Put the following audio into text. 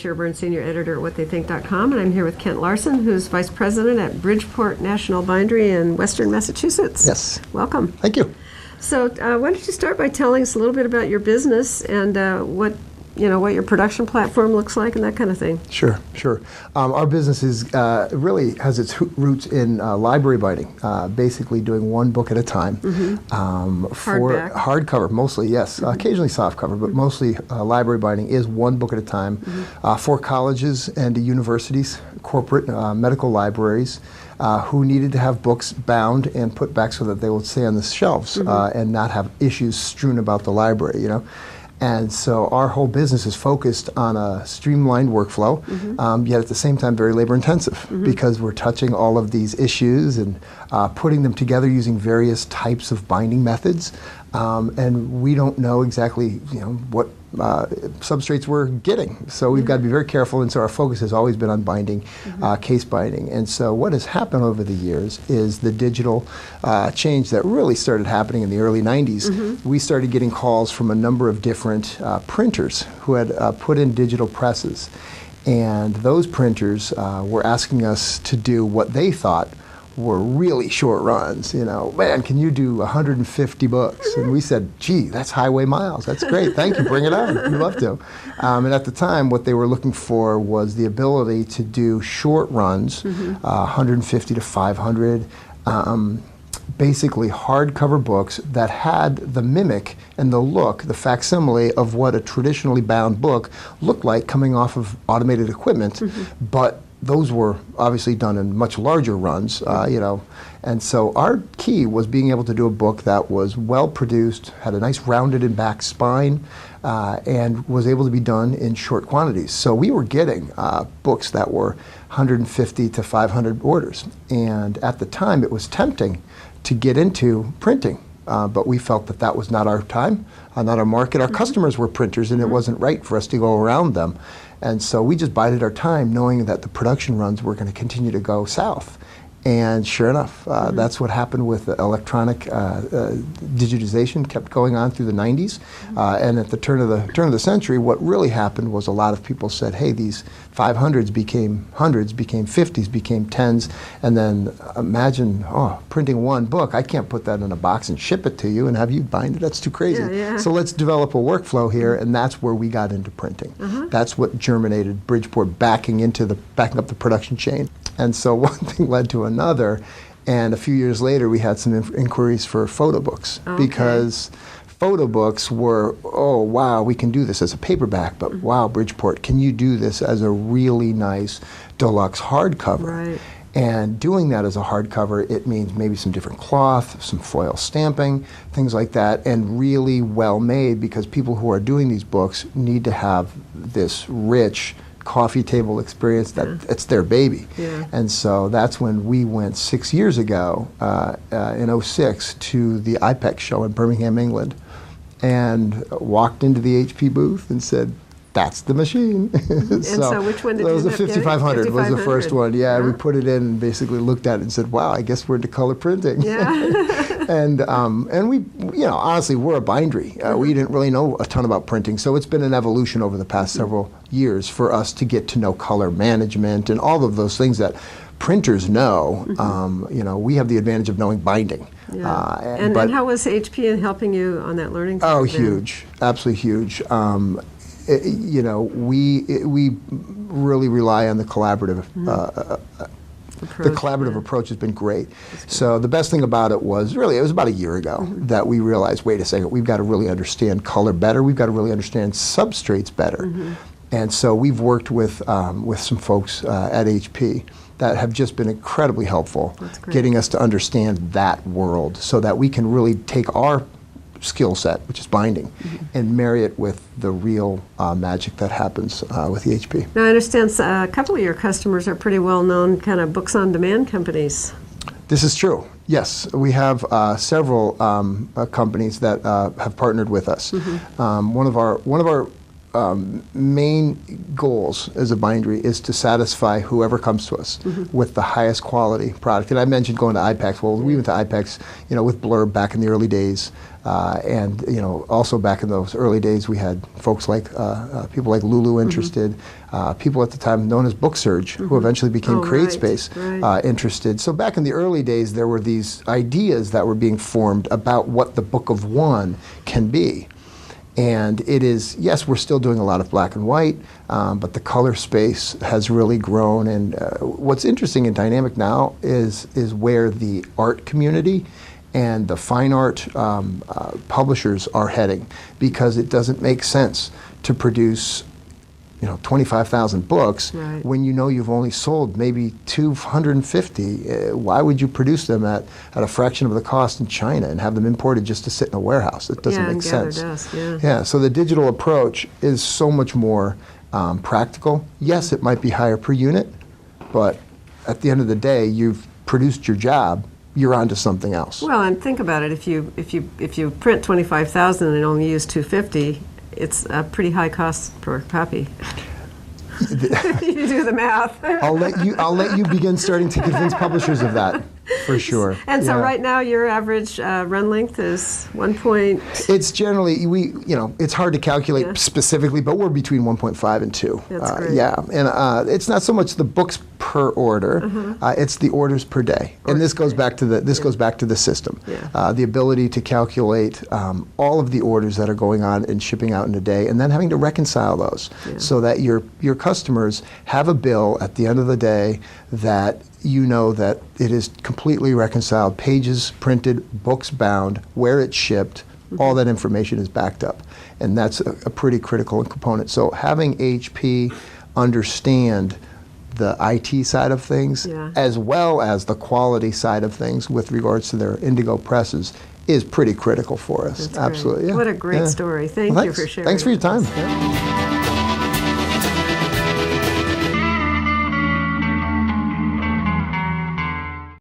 Sherburne, Senior Editor at WhatTheyThink.com, and I'm here with Kent Larson, who's Vice President at Bridgeport National Bindery in Western Massachusetts. Yes. Welcome. Thank you. So why don't you start by telling us a little bit about your business and what your production platform looks like and that kind of thing. Sure. Our business is really has its roots in library binding, basically doing one book at a time. For hardcover, mostly, yes. Occasionally softcover, but mostly library binding is one book at a time for colleges and universities, corporate medical libraries, who needed to have books bound and put back so that they would stay on the shelves and not have issues strewn about the library, And so our whole business is focused on a streamlined workflow, yet at the same time very labor intensive because we're touching all of these issues and putting them together using various types of binding methods. And we don't know exactly what substrates we're getting. So we've got to be very careful, and so our focus has always been on binding, case binding. And so what has happened over the years is the digital change that really started happening in the early 90s. We started getting calls from a number of different printers who had put in digital presses. And those printers were asking us to do what they thought were really short runs. Man, can you do 150 books? And we said, gee, that's highway miles. That's great. Thank you. Bring it on. We'd love to. And at the time, what they were looking for was the ability to do short runs, 150 to 500, basically hardcover books that had the mimic and the look, the facsimile of what a traditionally bound book looked like coming off of automated equipment, but those were obviously done in much larger runs, and so our key was being able to do a book that was well produced, had a nice rounded and back spine, and was able to be done in short quantities. So we were getting books that were 150 to 500 orders, and at the time it was tempting to get into printing. But we felt that that was not our time, not our market. Our customers were printers, and it wasn't right for us to go around them. And so we just bided our time, knowing that the production runs were going to continue to go south. And sure enough, that's what happened with electronic digitization, kept going on through the 90s. And at the turn of the century, what really happened was a lot of people said, hey, these 500s became hundreds, became 50s, became 10s. And then imagine, printing one book. I can't put that in a box and ship it to you and have you bind it. That's too crazy. So let's develop a workflow here, and that's where we got into printing. That's what germinated Bridgeport backing up the production chain. And so one thing led to another, and a few years later we had some inquiries for photo books because photo books were, oh wow, we can do this as a paperback, but wow, Bridgeport, can you do this as a really nice deluxe hardcover? And doing that as a hardcover, it means maybe some different cloth, some foil stamping, things like that, and really well made, because people who are doing these books need to have this rich coffee table experience that it's their baby. And so that's when we went 6 years ago in 06 to the IPEC show in Birmingham, England, and walked into the HP booth and said, that's the machine. So which one did you end up getting? The 5500 was the first one. We put it in and basically looked at it and said, wow, I guess we're into color printing. And we, honestly, we're a bindery. We didn't really know a ton about printing, so it's been an evolution over the past several years for us to get to know color management and all of those things that printers know. We have the advantage of knowing binding. And how was HP in helping you on that learning curve? Oh, huge, absolutely huge. We really rely on the collaborative approach has been great. So the best thing about it was it was about a year ago that we realized, wait a second, we've got to really understand color better. We've got to really understand substrates better. And so we've worked with some folks at HP that have just been incredibly helpful, getting us to understand that world so that we can really take our skill set, which is binding, and marry it with the real magic that happens with the HP. Now I understand a couple of your customers are pretty well-known kind of books-on-demand companies. This is true. Yes, we have several companies that have partnered with us. One of our main goals as a bindery is to satisfy whoever comes to us with the highest quality product. And I mentioned going to IPEX. Well, we went to IPEX, with Blurb back in the early days, and also back in those early days, we had folks like people like Lulu interested, people at the time known as BookSurge, who eventually became CreateSpace interested. So back in the early days, there were these ideas that were being formed about what the Book of One can be. And it is, yes, we're still doing a lot of black and white, but the color space has really grown. And what's interesting and dynamic now is where the art community and the fine art publishers are heading, because it doesn't make sense to produce 25,000 books when you've only sold maybe 250. Why would you produce them at a fraction of the cost in China and have them imported just to sit in a warehouse? It doesn't make sense. So the digital approach is so much more practical. Yes, it might be higher per unit, but at the end of the day, you've produced your job. You're onto something else. Well, and think about it. If you print 25,000 and only use 250. It's a pretty high cost per copy. You do the math. I'll let you begin starting to convince publishers of that, for sure. And so right now your average run length is 1 point. It's generally it's hard to calculate specifically, but we're between 1.5 and 2. That's great. Yeah, and it's not so much the books per order; it's the orders per day. And this goes back to the system, the ability to calculate all of the orders that are going on and shipping out in a day, and then having to reconcile those so that your customers have a bill at the end of the day that that it is completely reconciled, pages printed, books bound, where it's shipped, all that information is backed up. And that's a pretty critical component. So having HP understand the IT side of things as well as the quality side of things with regards to their Indigo presses is pretty critical for us. That's absolutely. What a great story. Thank you for sharing. Thanks for your time.